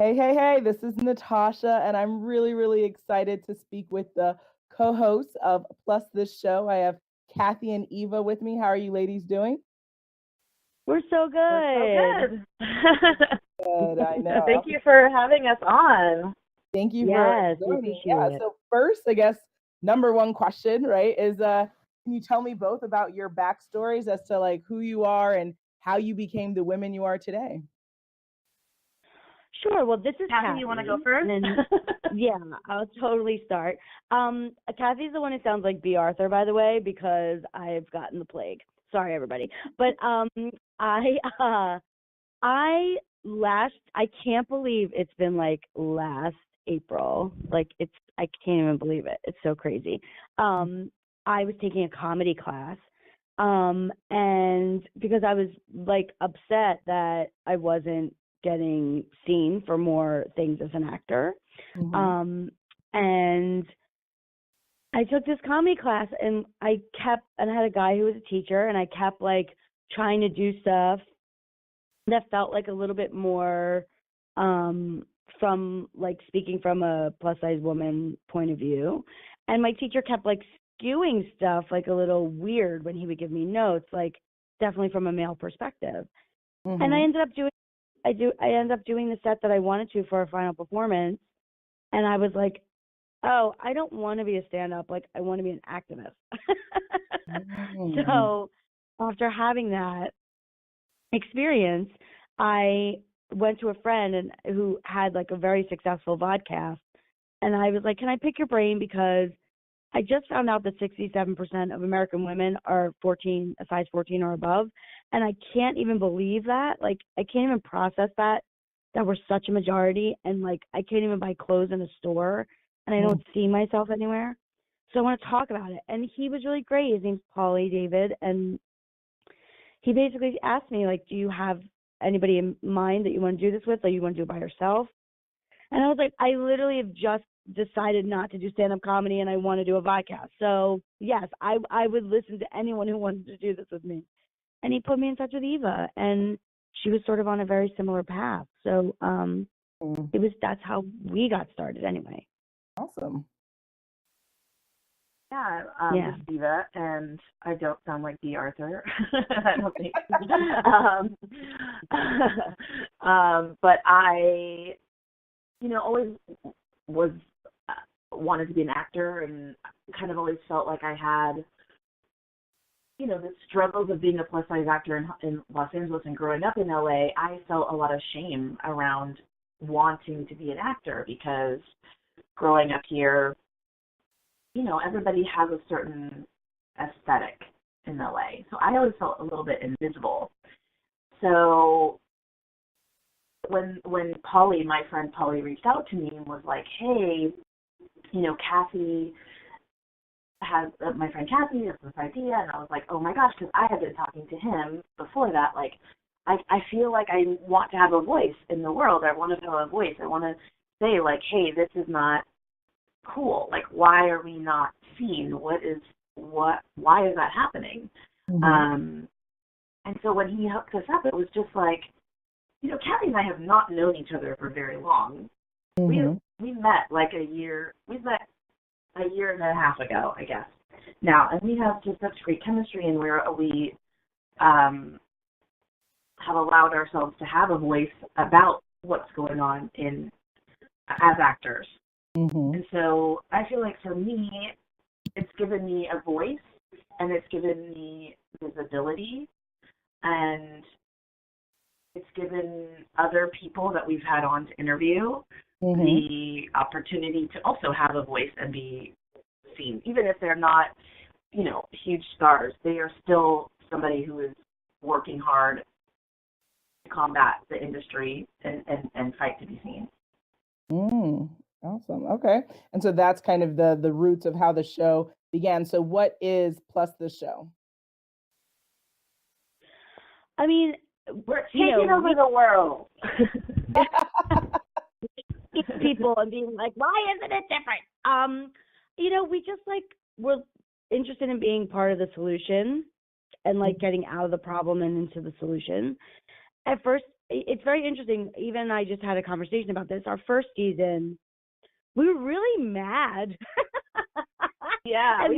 Hey, this is Natasha, and I'm really, really excited to speak with the co hosts of Plus This Show. I have Kathy and Eva with me. How are you ladies doing? We're so We're so good. good. Good, I know. Thank you for having us on. Thank you for Yes, we joining. appreciate it. So first, I guess, number one question, right, is can you tell me both about your backstories as to like who you are and how you became the women you are today? Sure. Well, this is Kathy, you want to go first? and yeah, I'll totally start. Kathy's the one who sounds like B. Arthur, by the way, because I've gotten the plague. Sorry, everybody. But I I can't believe it's been like last April. Like I can't even believe it. It's so crazy. I was taking a comedy class. And because I was like upset that I wasn't getting seen for more things as an actor. Mhm. And I took this comedy class and I had a guy who was a teacher and I kept like trying to do stuff that felt like a little bit more from like speaking from a plus size woman point of view. And my teacher kept like skewing stuff like a little weird when he would give me notes, like definitely from a male perspective. And Mhm. I ended up doing the set that I wanted to for a final performance. And I was like, oh, I don't want to be a stand up, like I want to be an activist. Mm. So after having that experience, I went to a friend and who had like a very successful vodcast, and I was like, "Can I pick your brain because I just found out that 67% of American women are 14, a size 14 or above, and I can't even believe that. Like, I can't even process that we're such a majority, and like, I can't even buy clothes in a store, and I Mm. don't see myself anywhere. So I want to talk about it." And he was really great. His name's Paulie David, and he basically asked me like, "Do you have anybody in mind that you want to do this with, or you want to do it by yourself?" And I was like, I literally have just decided not to do stand up comedy and I want to do a podcast. So yes, I would listen to anyone who wanted to do this with me. And he put me in touch with Eva and she was sort of on a very similar path. So Mm. that's how we got started anyway. Awesome. Yeah, this Yeah. is Eva, and I don't sound like B. Arthur. I don't think. But I, always was wanted to be an actor, and kind of always felt like I had, the struggles of being a plus size actor in Los Angeles and growing up in LA. I felt a lot of shame around wanting to be an actor because growing up here, everybody has a certain aesthetic in LA. So I always felt a little bit invisible. So when Polly, my friend Polly, reached out to me and was like, "Hey, Kathy has my friend Kathy has this idea," and I was like, "Oh my gosh," because I had been talking to him before that. Like, I feel like I want to have a voice in the world. I want to have a voice. I want to say like, "Hey, this is not cool. Like, why are we not seen? Why is that happening?" Mhm. And so when he hooked us up, it was just like, Kathy and I have not known each other for very long. We Mhm. we met like we met a year and a half ago, I guess. Now, and we have just such great chemistry, and we have allowed ourselves to have a voice about what's going on as actors. Mhm. And so I feel like for me, it's given me a voice and it's given me visibility and it's given other people that we've had on to interview Mhm. the opportunity to also have a voice and be seen. Even if they're not, huge stars, they are still somebody who is working hard to combat the industry and fight to be seen. Mm. Awesome. Okay. And so that's kind of the roots of how the show began. So what is Plus the Show? I mean, We're taking over the world. people and being like, why isn't it different? We just like we're interested in being part of the solution and like getting out of the problem and into the solution. At first, it's very interesting. Even I just had a conversation about this. Our first season, we were really mad. Yeah, And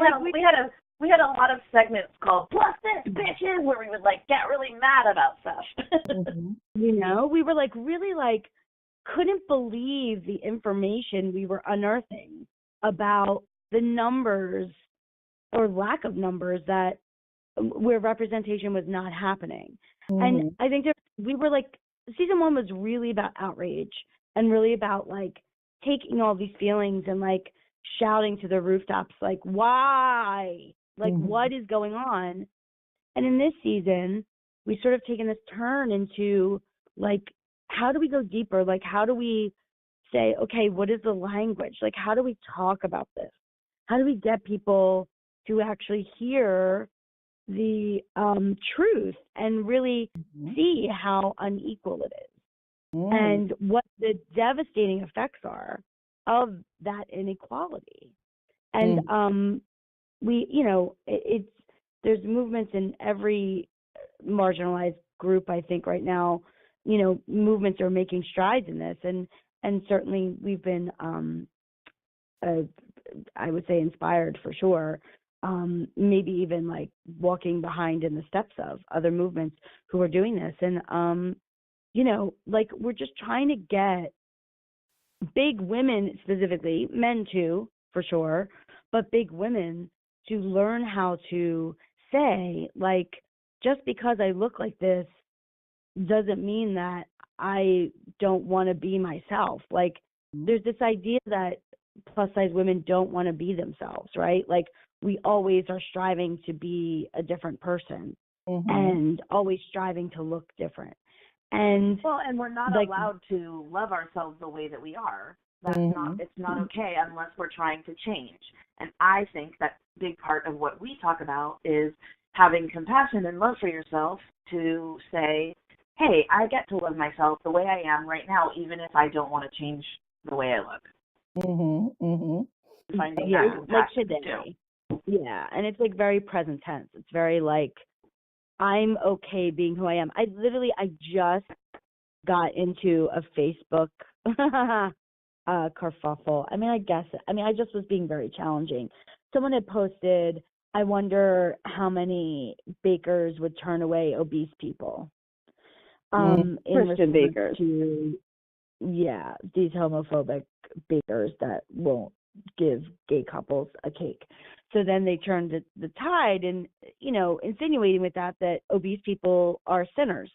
we had a lot of segments called "Plus This Bitches" where we would like get really mad about stuff. you know, we were like really like couldn't believe the information we were unearthing about the numbers or lack of numbers that where representation was not happening. And I think we were like, season 1 was really about outrage and really about like taking all these feelings and like shouting to the rooftops, like, why? Like, what is going on? And in this season, we sort of taken this turn into like, how do we go deeper? Like, how do we say, okay, what is the language? Like, how do we talk about this? How do we get people to actually hear the truth and really see how unequal it is and what the devastating effects are of that inequality? And we, you know, it's there's movements in every marginalized group, I think, right now. You know, movements are making strides in this, and certainly we've been, I would say, inspired for sure. Maybe even like walking behind in the steps of other movements who are doing this, and you know, like we're just trying to get big women, specifically men too, for sure, but big women to learn how to say, like, just because I look like this doesn't mean that I don't want to be myself. Like, there's this idea that plus size women don't want to be themselves, right? Like, we always are striving to be a different person and always striving to look different. And we're not like, allowed to love ourselves the way that we are. That's not, it's not okay unless we're trying to change. And I think that big part of what we talk about is having compassion and love for yourself to say, hey, I get to love myself the way I am right now, even if I don't want to change the way I look. Finding yeah, that like compassion today. too. Yeah, and it's like very present tense. It's very like, I'm okay being who I am. I just got into a Facebook kerfuffle. I mean, I just was being very challenging. Someone had posted, I wonder how many bakers would turn away obese people. Christian bakers. Yeah, these homophobic bakers that won't give gay couples a cake. So then they turned the tide and, you know, insinuating with that obese people are sinners.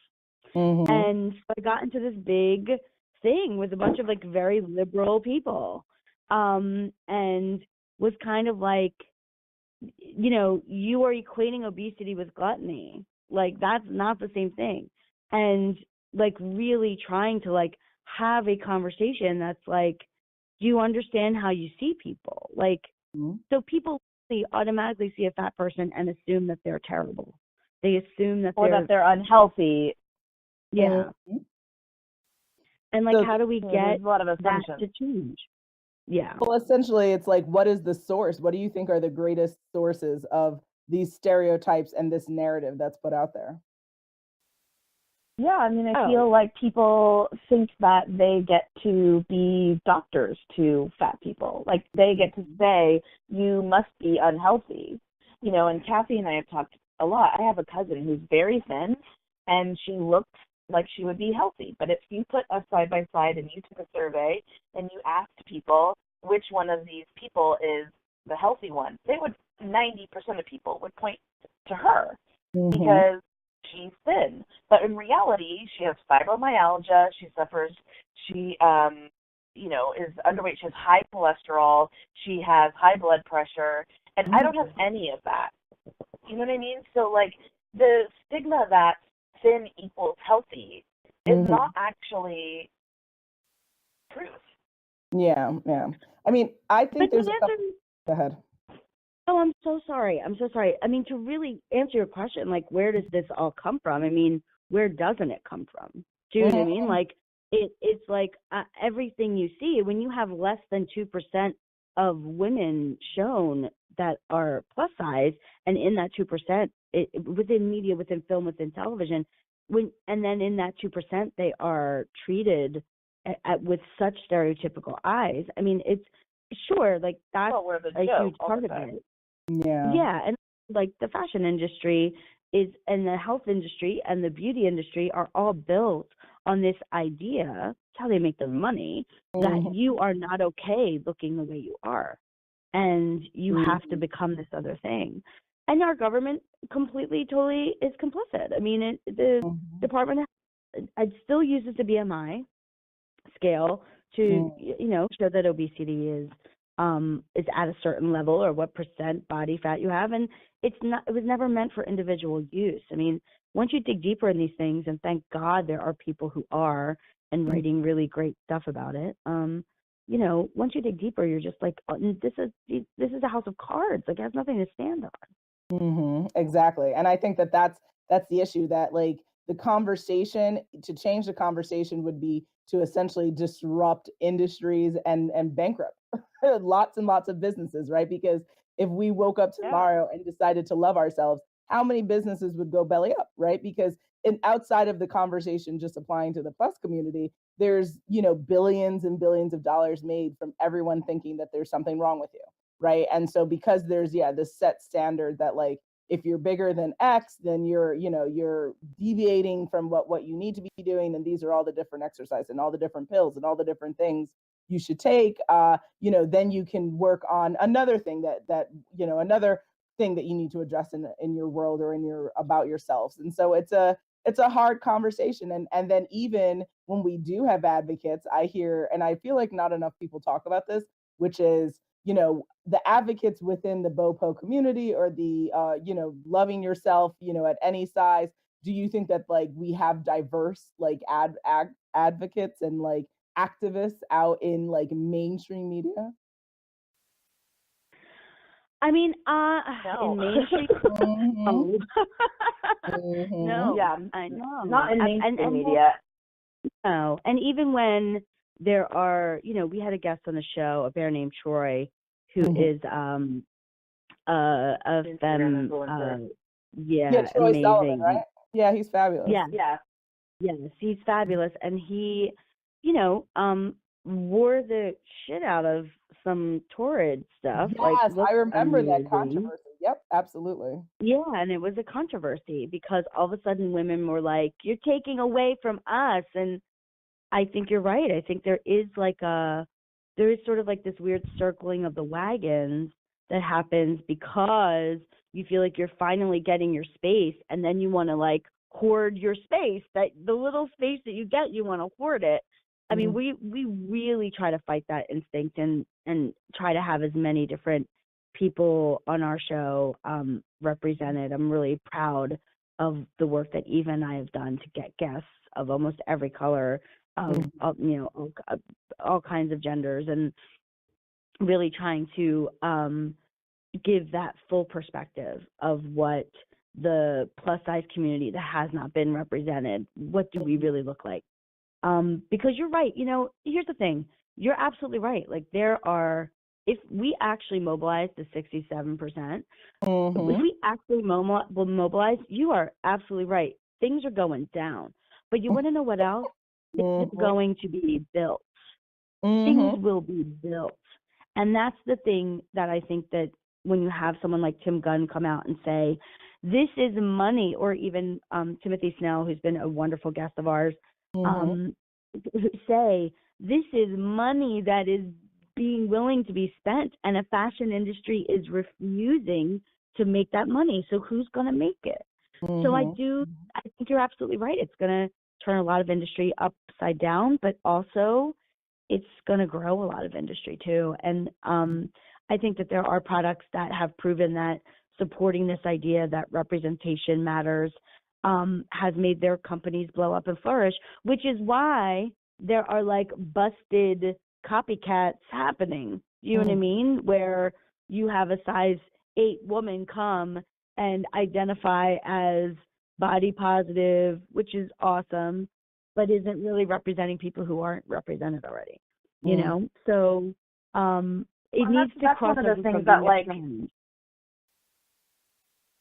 And so I got into this big thing with a bunch of like very liberal people, and was kind of like, you know, you are equating obesity with gluttony. Like, that's not the same thing. And like really trying to like have a conversation that's like, do you understand how you see people? Like, so people automatically see a fat person and assume that they're terrible. They assume that they're unhealthy. Yeah. And like, So, how do we get a lot of that assumptions to change? Yeah. well, essentially, it's like, what is the source? What do you think are the greatest sources of these stereotypes and this narrative that's put out there? Yeah, I mean, I feel like people think that they get to be doctors to fat people. Like, they get to say, you must be unhealthy. You know, and Kathy and I have talked a lot. I have a cousin who's very thin, and she looks like she would be healthy. But if you put us side by side and you took a survey and you asked people which one of these people is the healthy one, they would, 90% of people would point to her because she's thin. But in reality, she has fibromyalgia, she you know, is underweight, she has high cholesterol, she has high blood pressure, and I don't have any of that. You know what I mean? So, like, the stigma that thin equals healthy is not actually truth. Yeah. I mean, I think there's a couple. Go ahead. Oh, I'm so sorry. I mean, to really answer your question, like, where does this all come from? I mean, where doesn't it come from? Do you know what I mean? Like, it's like everything you see, when you have less than 2% of women shown that are plus size, and in that 2%, within media, within film, within television, and then in that 2%, they are treated with such stereotypical eyes. I mean, it's sure, like, that's Well, we're the a joke huge all part the of time. it. Yeah. Yeah, and like the fashion industry and the health industry and the beauty industry are all built on this idea, it's how they make their money, that you are not okay looking the way you are, and you have to become this other thing. And our government completely, totally is complicit. I mean, the Department of I'd still uses the BMI scale to show that obesity is at a certain level, or what percent body fat you have, and it was never meant for individual use. I mean, once you dig deeper in these things, and thank God there are people who are and writing really great stuff about it. Once you dig deeper, you're just like, oh, this is a house of cards. Like, it has nothing to stand on. Exactly. And I think that's the issue, that like the conversation, to change the conversation would be to essentially disrupt industries and bankrupt lots and lots of businesses, right? Because if we woke up tomorrow and decided to love ourselves, how many businesses would go belly up, right? Because outside of the conversation just applying to the plus community, there's, billions and billions of dollars made from everyone thinking that there's something wrong with you, right? And so because there's this set standard that like, if you're bigger than X, then you're deviating from what you need to be doing, and these are all the different exercises and all the different pills and all the different things you should take. Then you can work on another thing another thing that you need to address in your world, or about yourselves. And so it's a hard conversation. And then even when we do have advocates, I hear, and I feel like not enough people talk about this, which is, the advocates within the BOPO community, or the, loving yourself, at any size. Do you think that like we have diverse like advocates and like activists out in like mainstream media? I mean, No. in mainstream, no, Yeah, I know, not in mainstream and media. no, and even when there are, we had a guest on the show, a bear named Troy, who is a Instagram influencer. Troy amazing. Sullivan, right? Yeah, he's fabulous. Yeah. Yes, he's fabulous, and he, wore the shit out of some torrid stuff. Yes, like, I remember that amazing. controversy. Yep, absolutely. Yeah, and it was a controversy because all of a sudden women were like, "You're taking away from us," and I think you're right. I think there is sort of like this weird circling of the wagons that happens because you feel like you're finally getting your space, and then you want to like hoard your space. That the little space that you get, you want to hoard it. I mean, we really try to fight that instinct and try to have as many different people on our show represented. I'm really proud of the work that Eva and I have done to get guests of almost every color, all kinds of genders, and really trying to give that full perspective of what the plus size community that has not been represented, what do we really look like? Because you're right, here's the thing, you're absolutely right. Like, if we actually mobilize the 67%, if we actually mobilize, you are absolutely right. Things are going down. But you want to know what else? It's going to be built. Things will be built. And that's the thing that I think that when you have someone like Tim Gunn come out and say, this is money, or even Timothy Snell, who's been a wonderful guest of ours, say, this is money that is being willing to be spent, and a fashion industry is refusing to make that money. So who's going to make it? So I think you're absolutely right. It's going to turn a lot of industry upside down, but also it's going to grow a lot of industry too. And I think that there are products that have proven that supporting this idea that representation matters has made their companies blow up and flourish, which is why there are like busted copycats happening. You know what I mean? Where you have a size 8 woman come and identify as body positive, which is awesome, but isn't really representing people who aren't represented already. You know? So it needs to cross one of the over things from that being a like trend.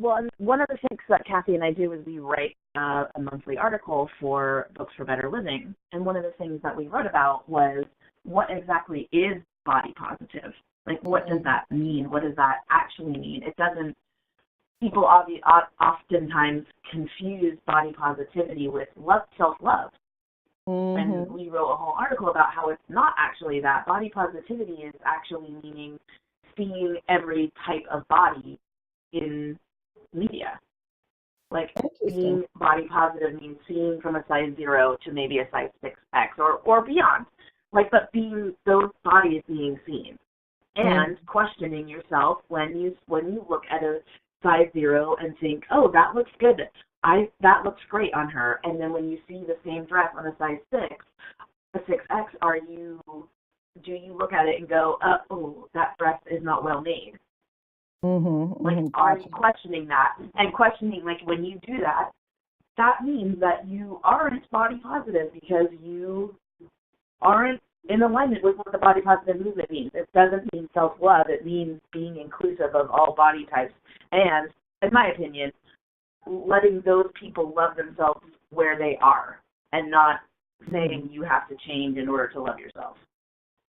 Well, and one of the things that Kathy and I do is we write a monthly article for Books for Better Living. And one of the things that we wrote about was what exactly is body positive? Like, what does that mean? What does that actually mean? It doesn't, people oftentimes confuse body positivity with self-love. And we wrote a whole article about how it's not actually that. Body positivity is actually meaning seeing every type of body in media. Like, being body positive means seeing from a size 0 to maybe a size 6X or beyond. Like, but being those bodies being seen and questioning yourself when you look at a size 0 and think, oh, that looks good. That looks great on her. And then when you see the same dress on a size 6, a 6X, do you look at it and go, oh, that dress is not well made? Are you questioning that? And questioning, like, when you do that, that means that you aren't body positive because you aren't in alignment with what the body positive movement means. It doesn't mean self-love. It means being inclusive of all body types. And, in my opinion, letting those people love themselves where they are and not saying you have to change in order to love yourself.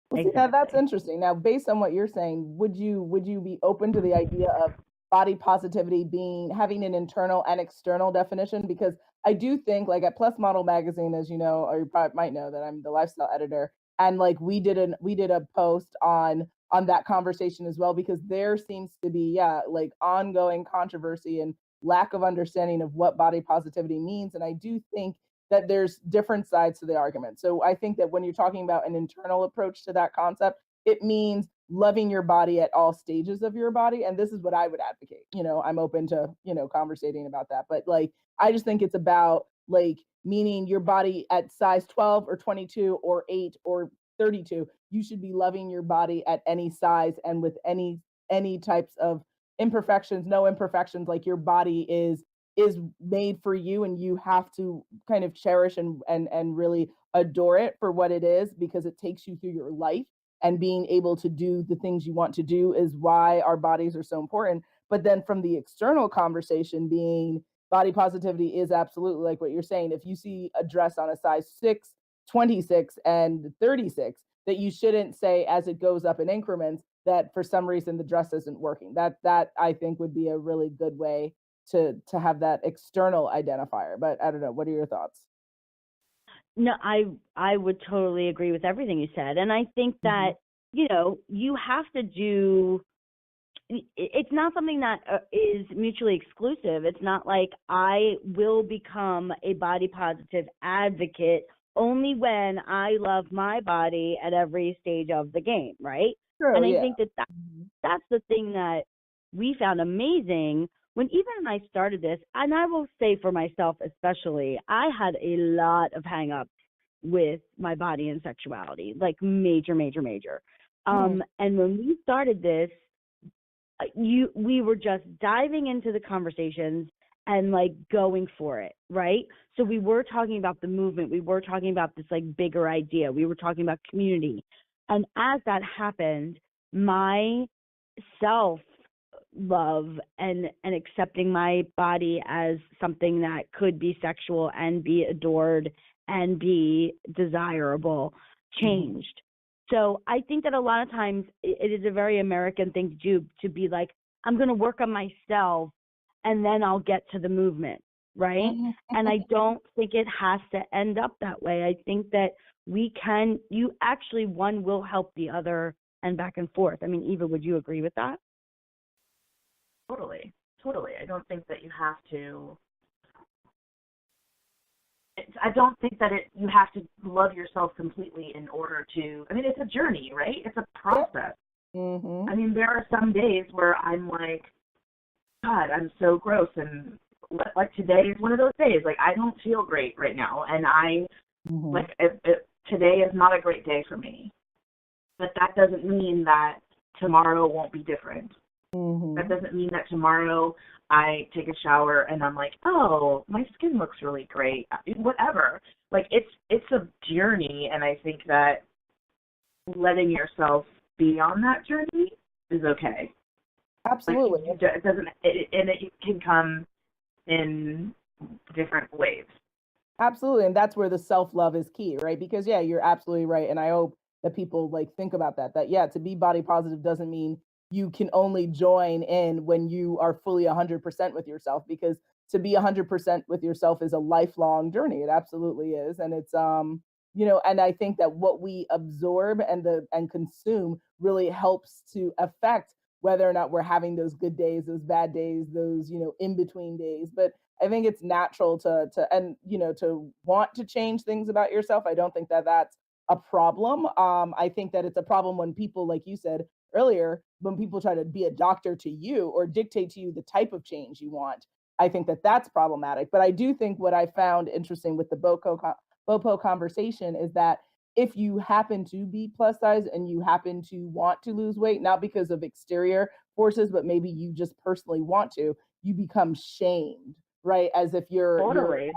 Well, see, now that's interesting. Now, based on what you're saying, would you be open to the idea of body positivity having an internal and external definition? Because I do think, like, at Plus Model Magazine, as you know, or you probably might know that I'm the lifestyle editor, and like we did a post on that conversation as well, because there seems to be like ongoing controversy and lack of understanding of what body positivity means. And I do think that there's different sides to the argument. So I think that when you're talking about an internal approach to that concept, it means loving your body at all stages of your body. And this is what I would advocate. I'm open to, conversating about that. But like, I just think it's about like meaning your body at size 12 or 22 or 8 or 32. You should be loving your body at any size and with any types of imperfections, no imperfections. Like, your body is made for you, and you have to kind of cherish and really adore it for what it is, because it takes you through your life, and being able to do the things you want to do is why our bodies are so important. But then from the external conversation, being body positivity is absolutely like what you're saying. If you see a dress on a size 6, 26, and 36, that you shouldn't say, as it goes up in increments, that for some reason the dress isn't working. That I think would be a really good way to have that external identifier. But I don't know, what are your thoughts? No, I would totally agree with everything you said. And I think that, you have to do, it's not something that is mutually exclusive. It's not like I will become a body positive advocate only when I love my body at every stage of the game, right? True, and I think that's the thing that we found amazing when I started this. And I will say for myself especially, I had a lot of hang-ups with my body and sexuality, like major. And when we started this, we were just diving into the conversations and like going for it, right? So we were talking about the movement. We were talking about this like bigger idea. We were talking about community. And as that happened, my self-love and accepting my body as something that could be sexual and be adored and be desirable changed. So I think that a lot of times it is a very American thing to do, to be like, I'm going to work on myself and then I'll get to the movement, right? And I don't think it has to end up that way. I think that one will help the other and back and forth. I mean, Eva, would you agree with that? Totally. I don't think that you have to. I don't think that you have to love yourself completely in order to. I mean, it's a journey, right? It's a process. I mean, there are some days where I'm like, God, I'm so gross, and like today is one of those days. Like, I don't feel great right now, and today is not a great day for me. But that doesn't mean that tomorrow won't be different. That doesn't mean that tomorrow I take a shower and I'm like, oh, my skin looks really great. Whatever. Like, it's a journey, and I think that letting yourself be on that journey is okay. Like, Absolutely. it doesn't, and it can come in different ways. Absolutely. And that's where the self-love is key, right? Because yeah, you're absolutely right. And I hope that people like think about that. That yeah, to be body positive doesn't mean you can only join in when you are fully 100% with yourself, because to be 100% with yourself is a lifelong journey. It absolutely is. And it's and I think that what we absorb and consume really helps to affect whether or not we're having those good days, those bad days, those, in between days. But I think it's natural to want to change things about yourself. I don't think that that's a problem. I think that it's a problem when people, like you said earlier, when people try to be a doctor to you or dictate to you the type of change you want. I think that that's problematic. But I do think what I found interesting with the BOPO conversation is that if you happen to be plus size and you happen to want to lose weight, not because of exterior forces, but maybe you just personally want to, you become shamed, right? As if you're Totally.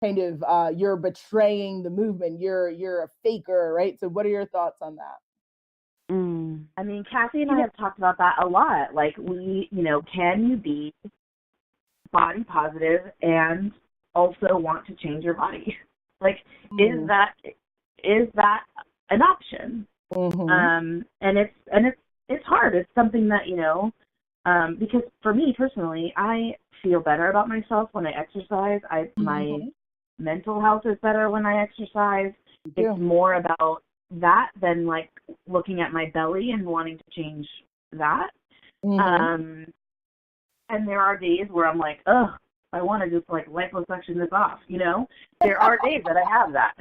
kind of you're betraying the movement. You're a faker, right? So what are your thoughts on that? I mean, Kathy and I have talked about that a lot. Like, can you be body positive and also want to change your body? Like, is that an option? And it's hard. It's something that, because for me personally, I feel better about myself when I exercise. My mental health is better when I exercise. It's more about that than like looking at my belly and wanting to change that. And there are days where I'm like, ugh, I want to just like liposuction this off, There are days that I have that.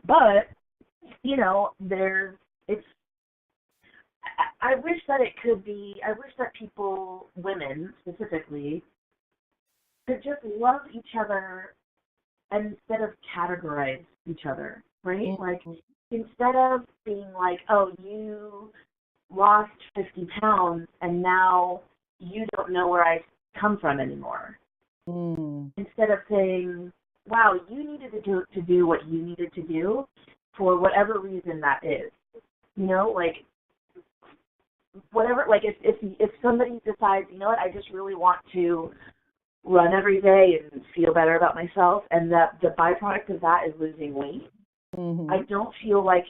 But, I wish that it could be, I wish that people, women specifically, could just love each other instead of categorize each other, right? Like, instead of being like, oh, you lost 50 pounds and now you don't know where I come from anymore. Instead of saying, wow, you needed to do what you needed to do for whatever reason that is. Like, whatever, like if somebody decides, you know what, I just really want to run every day and feel better about myself, and that the byproduct of that is losing weight, I don't feel like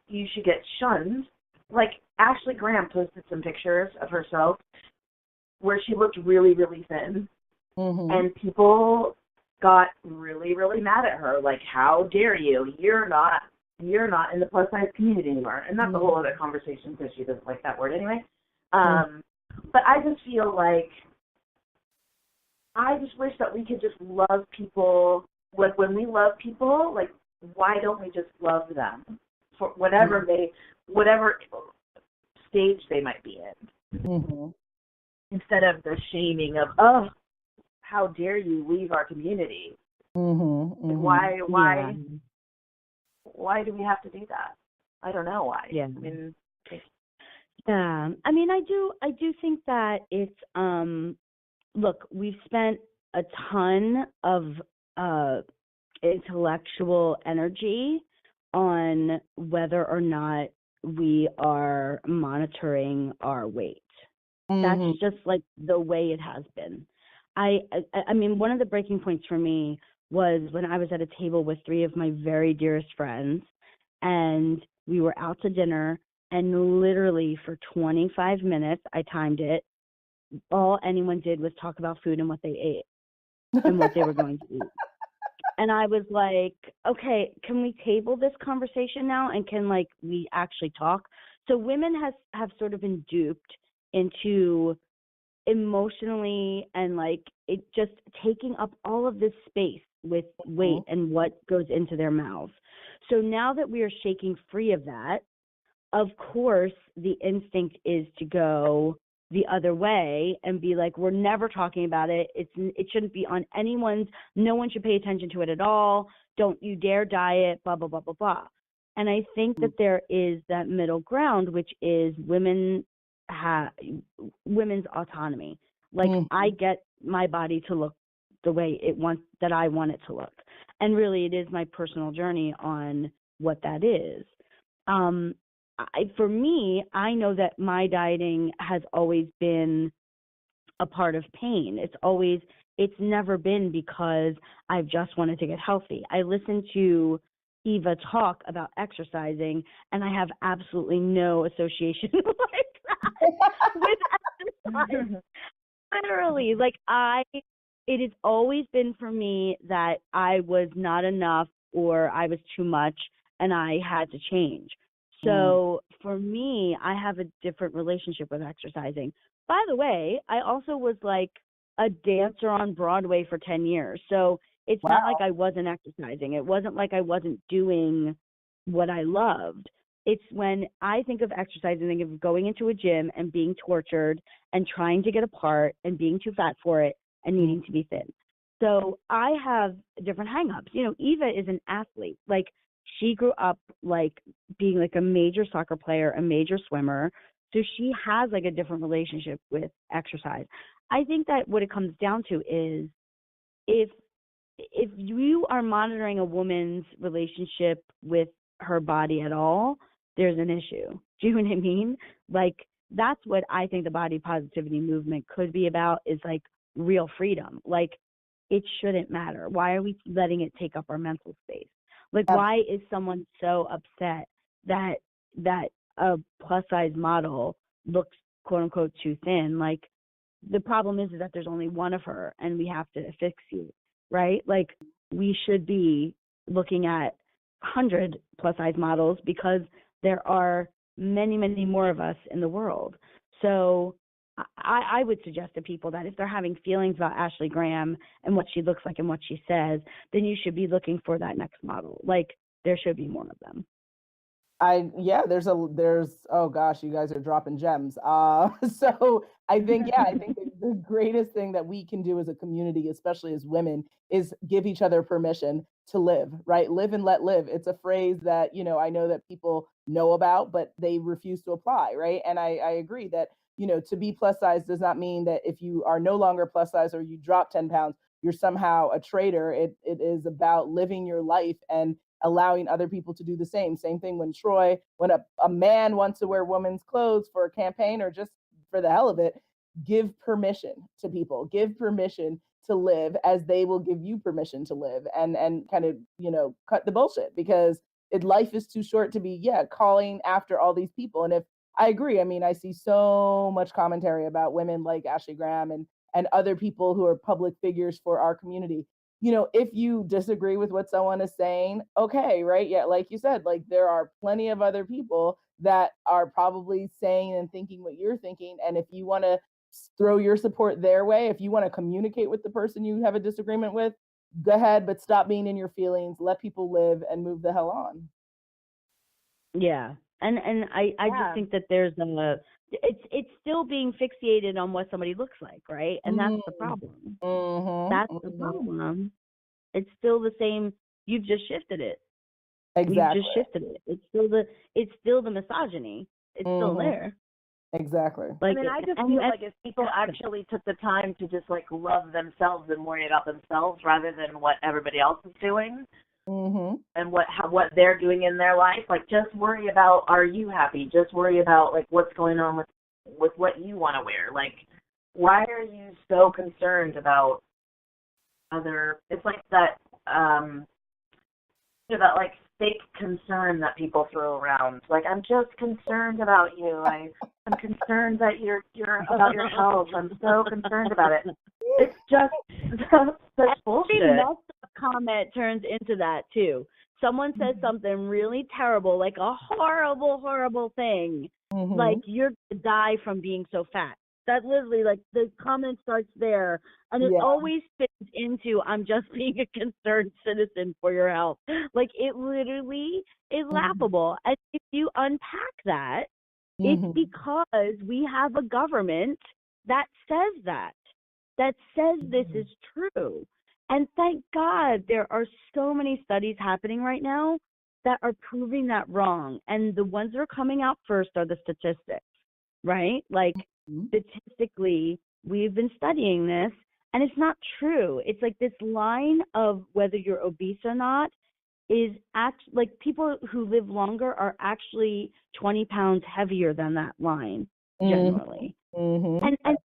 you should get shunned. Like, Ashley Graham posted some pictures of herself where she looked really, really thin, and people got really, really mad at her. Like, how dare you? You're not in the plus size community anymore. And that's a whole other conversation because she doesn't like that word anyway. But I just feel like I just wish that we could just love people. Like, when we love people, like, why don't we just love them for whatever stage they might be in, instead of the shaming of, oh, how dare you leave our community? Why do we have to do that? I don't know why. Yeah. I mean, I do think that it's look, we've spent a ton of intellectual energy on whether or not we are monitoring our weight. That's just like the way it has been. I mean, one of the breaking points for me was when I was at a table with 3 of my very dearest friends, and we were out to dinner, and literally for 25 minutes, I timed it, all anyone did was talk about food and what they ate and what they were going to eat. And I was like, okay, can we table this conversation now, and can like we actually talk? So women have sort of been duped into emotionally and like it just taking up all of this space with weight and what goes into their mouths. So now that we are shaking free of that, of course the instinct is to go the other way and be like, we're never talking about it. It shouldn't be on no one should pay attention to it at all. Don't you dare diet, blah, blah, blah, blah, blah. And I think that there is that middle ground, which is women's autonomy. Like, I get my body to look the way that I want it to look. And really it is my personal journey on what that is. for me, I know that my dieting has always been a part of pain. It's never been because I've just wanted to get healthy. I listen to Eva talk about exercising, and I have absolutely no association like that with exercise. Literally, it has always been for me that I was not enough or I was too much and I had to change. So for me, I have a different relationship with exercising. By the way, I also was like a dancer on Broadway for 10 years. So it's not like I wasn't exercising. It wasn't like I wasn't doing what I loved. It's when I think of exercising, I think of going into a gym and being tortured and trying to get a part and being too fat for it and needing to be thin. So I have different hangups. You know, Eva is an athlete. Like, she grew up like being like a major soccer player, a major swimmer. So she has like a different relationship with exercise. I think that what it comes down to is if you are monitoring a woman's relationship with her body at all, there's an issue. Do you know what I mean? Like, that's what I think the body positivity movement could be about, is like real freedom. Like, it shouldn't matter. Why are we letting it take up our mental space? Like, why is someone so upset that a plus size model looks quote unquote too thin? Like, the problem is that there's only one of her and we have to asphyxiate, right? Like, we should be looking at 100 plus size models because there are many, many more of us in the world. So I would suggest to people that if they're having feelings about Ashley Graham and what she looks like and what she says, then you should be looking for that next model. Like, there should be more of them. There's oh gosh, you guys are dropping gems. So I think the greatest thing that we can do as a community, especially as women, is give each other permission to live, right? Live and let live. It's a phrase that, you know, I know that people know about, but they refuse to apply, right? And I agree that, you know, to be plus size does not mean that if you are no longer plus size or you drop 10 pounds, you're somehow a traitor. It is about living your life and allowing other people to do the same. Same thing when when a man wants to wear women's clothes for a campaign or just for the hell of it, give permission to people, give permission to live as they will give you permission to live, and kind of, you know, cut the bullshit, because life is too short to be, calling after all these people. And if I agree, I mean, I see so much commentary about women like Ashley Graham and other people who are public figures for our community. You know, if you disagree with what someone is saying, okay, right? Yeah, like you said, like, there are plenty of other people that are probably saying and thinking what you're thinking. And if you want to throw your support their way, if you want to communicate with the person you have a disagreement with, go ahead, but stop being in your feelings, let people live, and move the hell on. Yeah. And I just think that there's it's still being fixated on what somebody looks like, right? And that's the problem. That's the problem. It's still the same. You've just shifted it. Exactly. You just shifted it. It's still the misogyny. It's still there. Exactly. Like, I mean, I just feel like if people actually took the time to just like love themselves and worry about themselves rather than what everybody else is doing, and what they're doing in their life, like, just worry about, are you happy? Just worry about like what's going on with what you want to wear. Like, why are you so concerned about other? It's like that that like fake concern that people throw around. Like, I'm just concerned about you. I'm concerned that you're about your health. I'm so concerned about it. It's just such bullshit. Comment turns into that too. Someone says something really terrible, like a horrible thing, like, you're gonna die from being so fat. That literally, like, the comment starts there, and it always fits into, I'm just being a concerned citizen for your health. Like, it literally is laughable. And if you unpack that, it's because we have a government that says this is true. And thank God there are so many studies happening right now that are proving that wrong. And the ones that are coming out first are the statistics, right? Like, statistically, we've been studying this, and it's not true. It's like this line of whether you're obese or not is like people who live longer are actually 20 pounds heavier than that line generally. Mm-hmm. And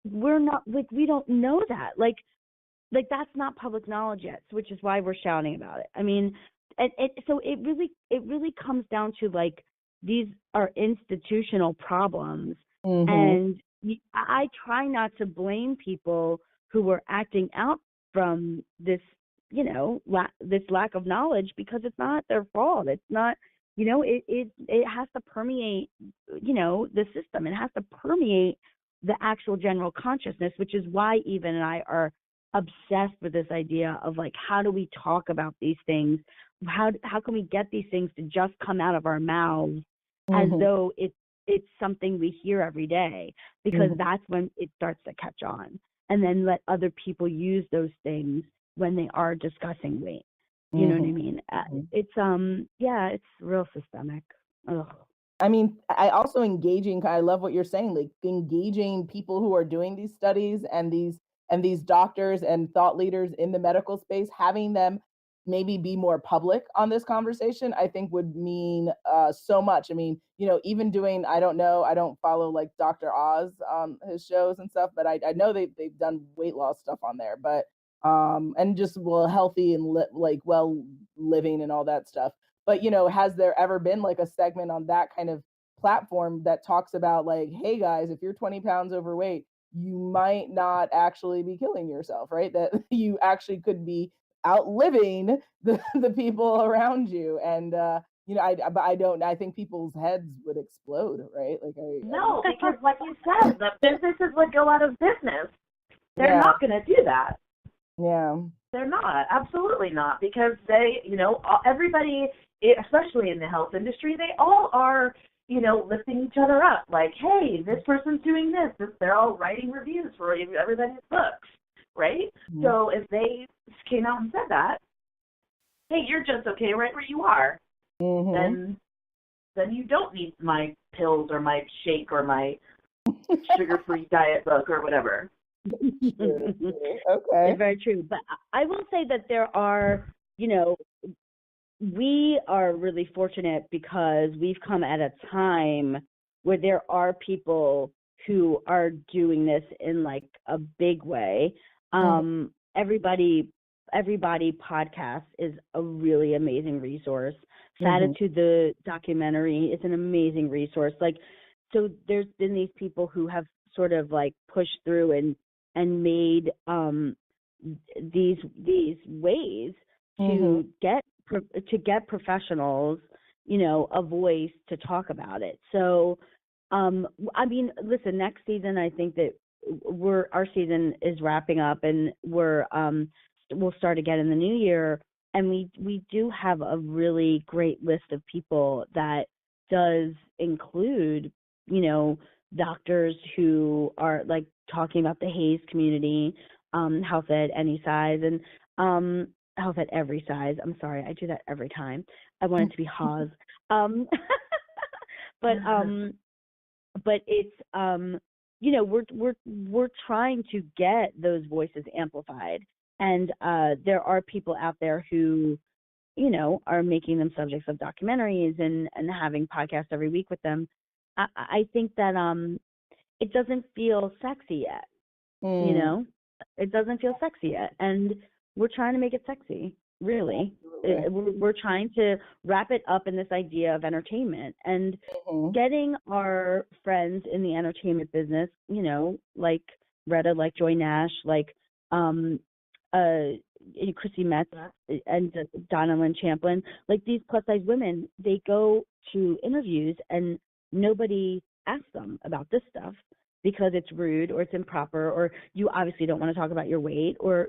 we're not, like, we don't know that. Like that's not public knowledge yet, which is why we're shouting about it. I mean, so it really comes down to, like, these are institutional problems. Mm-hmm. And I try not to blame people who are acting out from this, this lack of knowledge, because it's not their fault. It's not, it has to permeate, the system. It has to permeate the actual general consciousness, which is why Eva and I are obsessed with this idea of, like, how do we talk about these things? How can we get these things to just come out of our mouths as though it's something we hear every day, because that's when it starts to catch on, and then let other people use those things when they are discussing weight. You know what I mean? It's real systemic. Ugh. I mean, I also I love what you're saying, like engaging people who are doing these studies and these doctors and thought leaders in the medical space, having them maybe be more public on this conversation, I think would mean so much. I mean, even doing, I don't know, I don't follow like Dr. Oz, his shows and stuff, but I know they've done weight loss stuff on there, but and just healthy and like well living and all that stuff. But has there ever been like a segment on that kind of platform that talks about, like, hey guys, if you're 20 pounds overweight, you might not actually be killing yourself, right? That you actually could be outliving the people around you. And I think people's heads would explode, right? Like No, because like you said, the businesses would go out of business. They're not going to do that. Yeah. They're not. Absolutely not. Because they, everybody, especially in the health industry, they all are, lifting each other up. Like, hey, this person's doing this. They're all writing reviews for everybody's books, right? Mm-hmm. So if they came out and said that, hey, you're just okay right where you are, then you don't need my pills or my shake or my sugar-free diet book or whatever. Okay. Very true. But I will say that there are, we are really fortunate because we've come at a time where there are people who are doing this in like a big way. Everybody podcast is a really amazing resource. Fatitude, the documentary, is an amazing resource. Like, so there's been these people who have sort of like pushed through and made these ways to get professionals, a voice to talk about it. So, I mean, listen, next season, I think that our season is wrapping up, and we'll start again in the new year. And we do have a really great list of people that does include, doctors who are like talking about the HAES community, health at any size, and health at every size. I'm sorry, I do that every time. I want it to be HAWS. But it's we're trying to get those voices amplified, and there are people out there who are making them subjects of documentaries and having podcasts every week with them. I think that it doesn't feel sexy yet. It doesn't feel sexy yet, and we're trying to make it sexy. Really, we're trying to wrap it up in this idea of entertainment and getting our friends in the entertainment business, like Retta, like Joy Nash, like Chrissy Metz and Donna Lynn Champlin, like these plus size women, they go to interviews and nobody asks them about this stuff because it's rude or it's improper, or you obviously don't want to talk about your weight, or,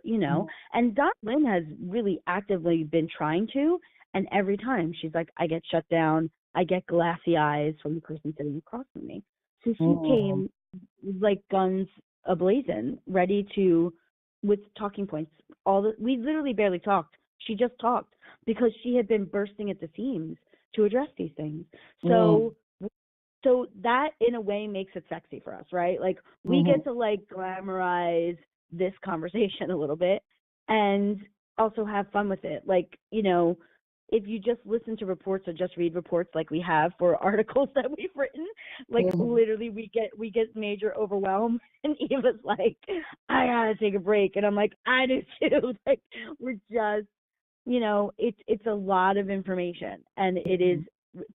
and Donna Lynn has really actively been trying to, and every time she's like, I get shut down, I get glassy eyes from the person sitting across from me. So she came like guns ablazing, ready to, with talking points. We literally barely talked. She just talked because she had been bursting at the seams to address these things. So that in a way makes it sexy for us, right? Like we get to like glamorize this conversation a little bit and also have fun with it. Like, if you just listen to reports or just read reports like we have for articles that we've written, like Mhm. literally we get major overwhelm, and Eva's like, I gotta take a break, and I'm like, I do too. Like we're just, it's a lot of information, and it is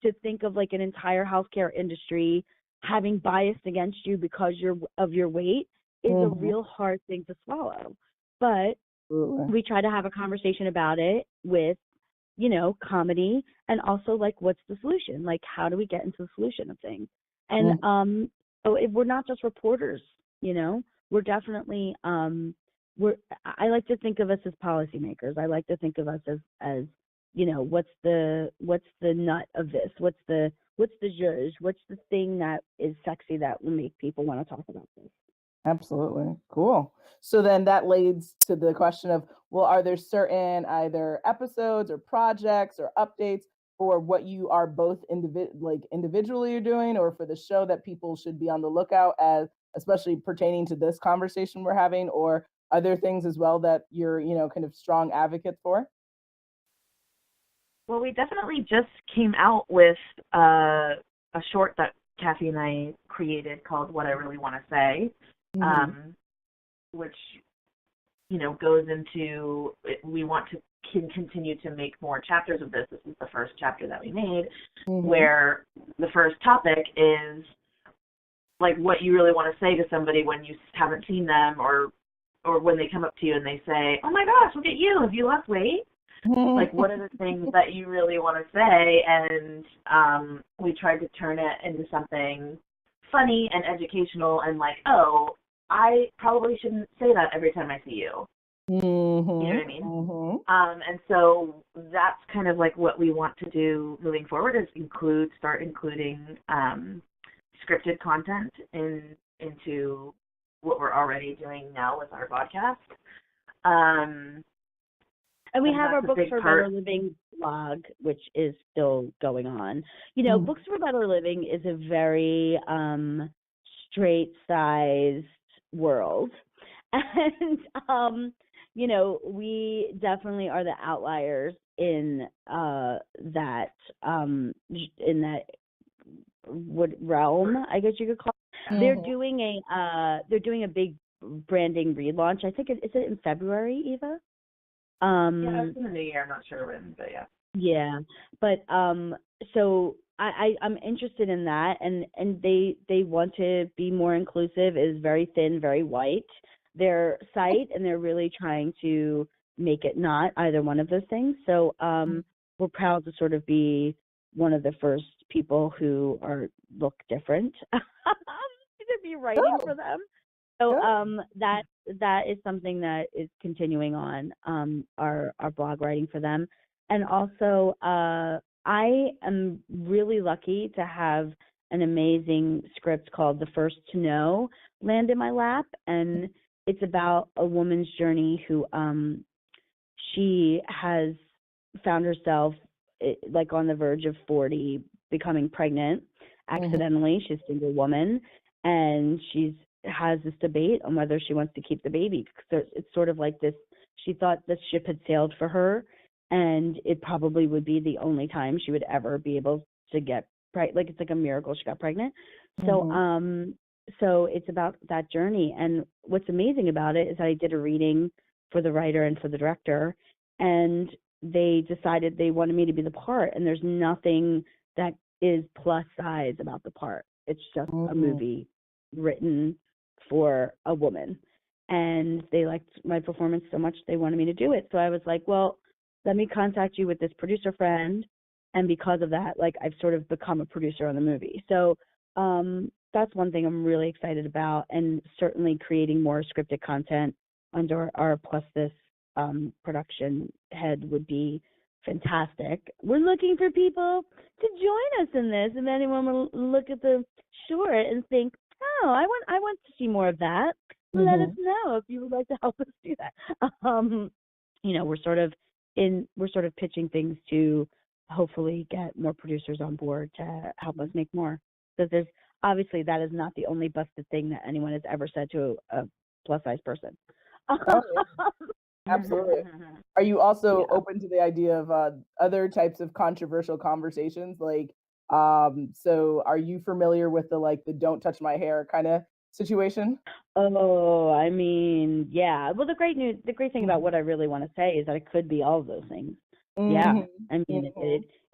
to think of like an entire healthcare industry having biased against you because of your weight is a Mhm. real hard thing to swallow. But Absolutely. we try to have a conversation about it with, comedy, and also like what's the solution? Like how do we get into the solution of things? And Mhm. so if we're not just reporters, we're definitely I like to think of us as policymakers. I like to think of us as what's the nut of this? What's the zhuzh? What's the thing that is sexy that will make people want to talk about this? Absolutely. Cool. So then that leads to the question of, well, are there certain either episodes or projects or updates for what you are both individually doing, or for the show that people should be on the lookout as, especially pertaining to this conversation we're having, or are there things as well that you're, kind of strong advocates for? Well, we definitely just came out with a short that Kathy and I created called "What I Really Want to Say," Mhm. um, which goes into we want to continue to make more chapters of this. This is the first chapter that we made, Mhm. where the first topic is like what you really want to say to somebody when you haven't seen them, or when they come up to you and they say, "Oh my gosh, look at you! Have you lost weight?" Like, what are the things that you really want to say? And we tried to turn it into something funny and educational, and like, oh, I probably shouldn't say that every time I see you. You know Mhm. what I mean? Mhm. And so that's kind of like what we want to do moving forward, is start including scripted content into what we're already doing now with our podcast. Um, And we and have our that's a Books big for a Better part. Living blog, which is still going on. Mhm. Books for Better Living is a very straight sized world. And we definitely are the outliers in that wood realm, I guess you could call it. Mhm. They're doing a big branding relaunch. I think is it in February, Eva? Yeah, it's in the new year. I'm not sure when, but yeah. Yeah, but so I'm interested in that, and they want to be more inclusive. It is very thin, very white, their site, and they're really trying to make it not either one of those things. So we're proud to sort of be one of the first people who look different to be writing Good. for them. So Good. that is something that is continuing on our blog writing for them. And also I am really lucky to have an amazing script called The First to Know land in my lap, and it's about a woman's journey who she has found herself like on the verge of 40, becoming pregnant Mhm. accidentally. She's a single woman, and she's has this debate on whether she wants to keep the baby. So it's sort of like this. She thought the ship had sailed for her, and it probably would be the only time she would ever be able to get pregnant. Like it's like a miracle she got pregnant. So Mhm. so it's about that journey. And what's amazing about it is that I did a reading for the writer and for the director, and they decided they wanted me to be the part. And there's nothing that is plus size about the part. It's just a Mhm. movie written for a woman. And they liked my performance so much they wanted me to do it. So I was like, well, let me contact you with this producer friend. And because of that, like I've sort of become a producer on the movie. So that's one thing I'm really excited about, and certainly creating more scripted content under our Plus This production head would be fantastic. We're looking for people to join us in this. If anyone will look at the short and think, oh, I want to see more of that, let us Mhm. know if you would like to help us do that. Um, we're sort of pitching things to hopefully get more producers on board to help us make more. Because there's obviously that is not the only busted thing that anyone has ever said to a plus size person. Oh, yeah. Absolutely. Are you also Yeah. open to the idea of other types of controversial conversations? Like, so are you familiar with the like the "don't touch my hair" kind of situation? Oh, I mean, yeah. Well, the great thing about Mhm. what I really want to say is that it could be all of those things. Yeah. Mhm. I mean,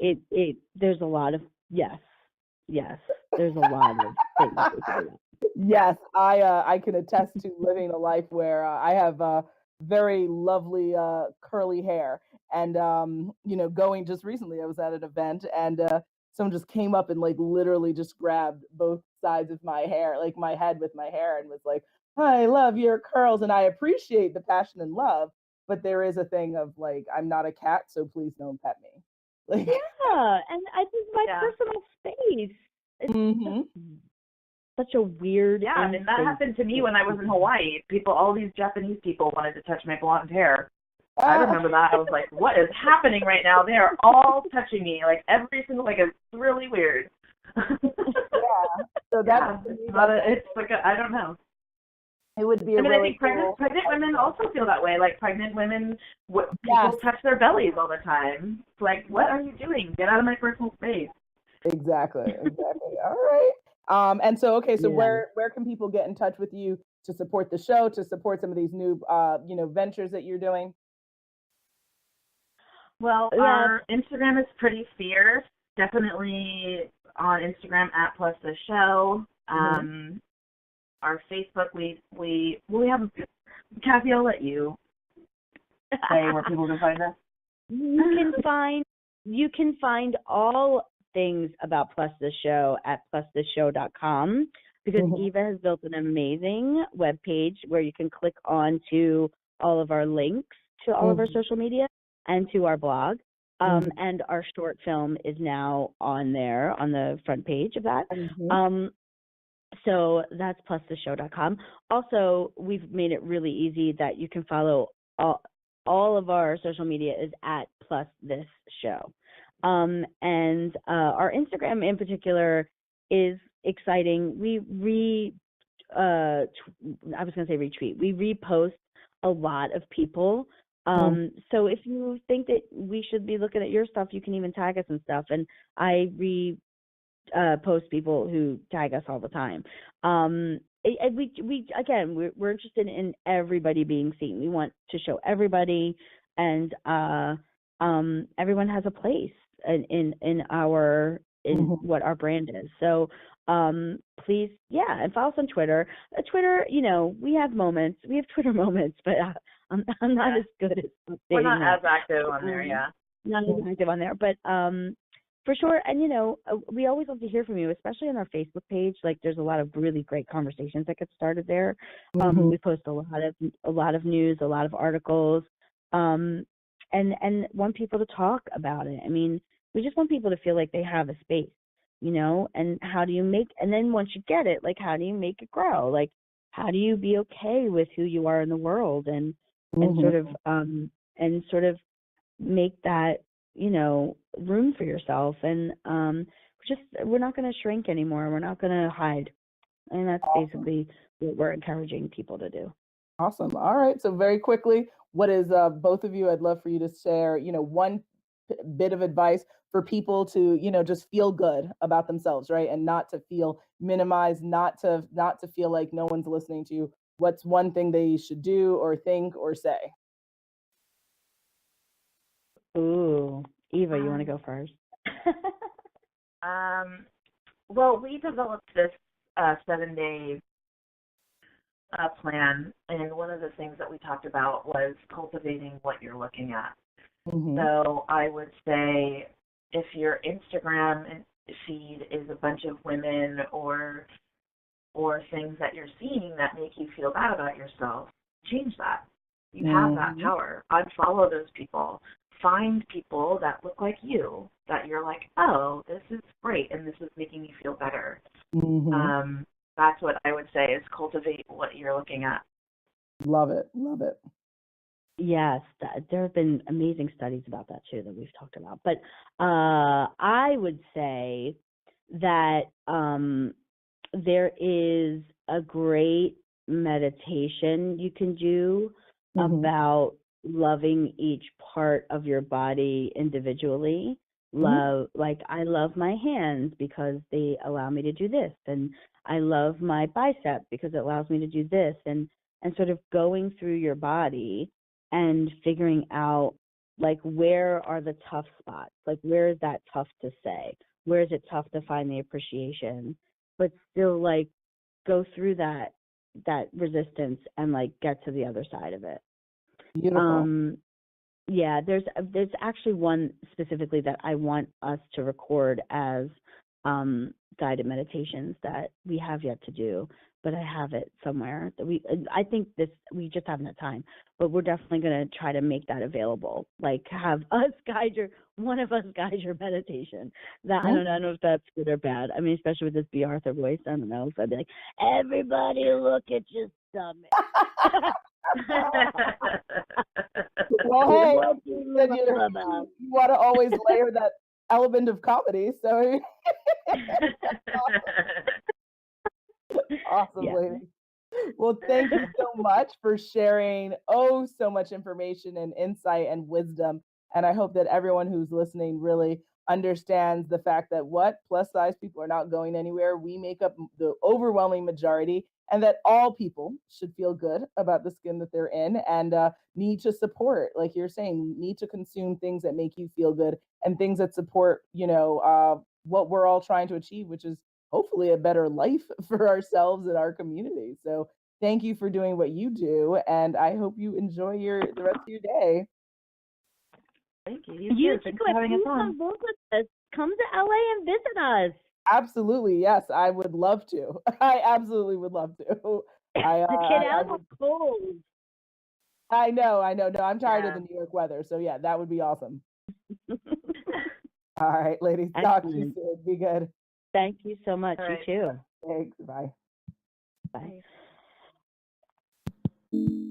Mhm. there's a lot of, yes, yes, there's a lot of things it could be like. Yeah. Yes, I can attest to living a life where I have very lovely curly hair, and you know, going just recently, I was at an event, and someone just came up and like literally just grabbed both sides of my hair, like my head with my hair, and was like, "I love your curls," and I appreciate the passion and love, but there is a thing of like, I'm not a cat, so please don't pet me. Like, Yeah, and I think my Yeah. personal space. It's just hmm such a weird Yeah, I in mean that space. happened to me when I was in Hawaii. All these Japanese people wanted to touch my blonde hair. I remember that. I was like, "What is happening right now? They are all touching me, like every single like it's really weird." yeah, so that's Yeah, to me, it's not that's a. like, It's like a. I don't know. it would be I a mean, I really think cool pregnant women idea. also feel that way. Like pregnant women, people Yes, touch their bellies all the time. It's like, what yep, are you doing? Get out of my personal space. exactly, exactly. All right. And so, okay, so Yeah. where can people get in touch with you to support the show, to support some of these new, you know, ventures that you're doing? Well, Yeah. our Instagram is pretty fierce. Definitely on Instagram at plus the show. Hmm. Our Facebook, we have. Kathy, I'll let you say where people can find us. You can find all things about Plus the Show at plustheshow.com, because Hmm. Eva has built an amazing webpage where you can click on to all of our links to all of our Hmm. social media and to our blog. Hmm. And our short film is now on there on the front page of that. Hmm. Um, so that's plustheshow.com. Also, we've made it really easy that you can follow all of our social media is at plus this show. And our Instagram in particular is exciting. I was going to say retweet. We repost a lot of people. So if you think that we should be looking at your stuff, you can even tag us and stuff. And I post people who tag us all the time. We again, we're interested in everybody being seen. We want to show everybody, and everyone has a place in our in Hmm. what our brand is. So please, yeah, and follow us on Twitter. Twitter, you know, we have moments. We have Twitter moments, but I'm not Yeah, as good at we're updating not that. as active on there. Um, Yeah. not as active on there, but for sure. And you know, we always love to hear from you, especially on our Facebook page. Like, there's a lot of really great conversations that get started there. Hmm. We post a lot of news, a lot of articles, um, and want people to talk about it. I mean, we just want people to feel like they have a space, you know. And how do you make? And then once you get it, like, how do you make it grow? Like, how do you be okay with who you are in the world, and Hmm. sort of make that, you know, room for yourself. And we're not going to shrink anymore, we're not going to hide, and that's Awesome. basically what we're encouraging people to do. Awesome. All right. So very quickly, what is both of you? I'd love for you to share, you know, one bit of advice for people to, you know, just feel good about themselves, right? And not to feel minimized, not to feel like no one's listening to you. What's one thing they should do or think or say? Ooh, Eva, you want to Um, go first? um, well, we developed this 7 day plan, and one of the things that we talked about was cultivating what you're looking at. Hmm. So I would say if your Instagram feed is a bunch of women or things that you're seeing that make you feel bad about yourself, change that. You have that Hmm. power. Unfollow those people. Find people that look like you, that you're like, oh, this is great and this is making me feel better. Hmm. Um, that's what I would say is cultivate what you're looking at. Love it. Love it. Yes, there have been amazing studies about that too that we've talked about. But I would say that there is a great meditation you can do Hmm. about loving each part of your body individually. Mhm. Like I love my hands because they allow me to do this, and I love my bicep because it allows me to do this, and sort of going through your body and figuring out like where are the tough spots, like where is that tough to say, where is it tough to find the appreciation, but still like go through that resistance and like get to the other side of it. Beautiful. um yeah, there's actually one specifically that I want us to record as guided meditations that we have yet to do, but I have it somewhere that I think this we just haven't had time, but we're definitely going to try to make that available. Like have us one of us guide your meditation. That I Mhm. don't know if that's good or bad. I mean, especially with this B. Arthur voice, I don't know if I'd be like, everybody look at your stomach. Well, hey, What do you you said love about? you want to always layer that element of comedy. So awesome, Yeah. lady. Well, thank you so much for sharing so much information and insight and wisdom. And I hope that everyone who's listening really understands the fact that what plus size people are not going anywhere. We make up the overwhelming majority, and that all people should feel good about the skin that they're in and need to support, like you're saying, need to consume things that make you feel good and things that support, what we're all trying to achieve, which is hopefully a better life for ourselves and our community. So thank you for doing what you do, and I hope you enjoy the rest of your day. Thank you. You Too. too. Thanks for having us Please on. come book with us. Come to LA and visit us. Absolutely, yes, I would love to. I absolutely would love to. Get I out of would. the cold. I know, I know. No, I'm tired of Yeah. the New York weather, so yeah, that would be awesome. All right, ladies, talk to you Excellent. soon. Be good. Thank you so much. All You right. too. Thanks. Bye. Bye. Bye.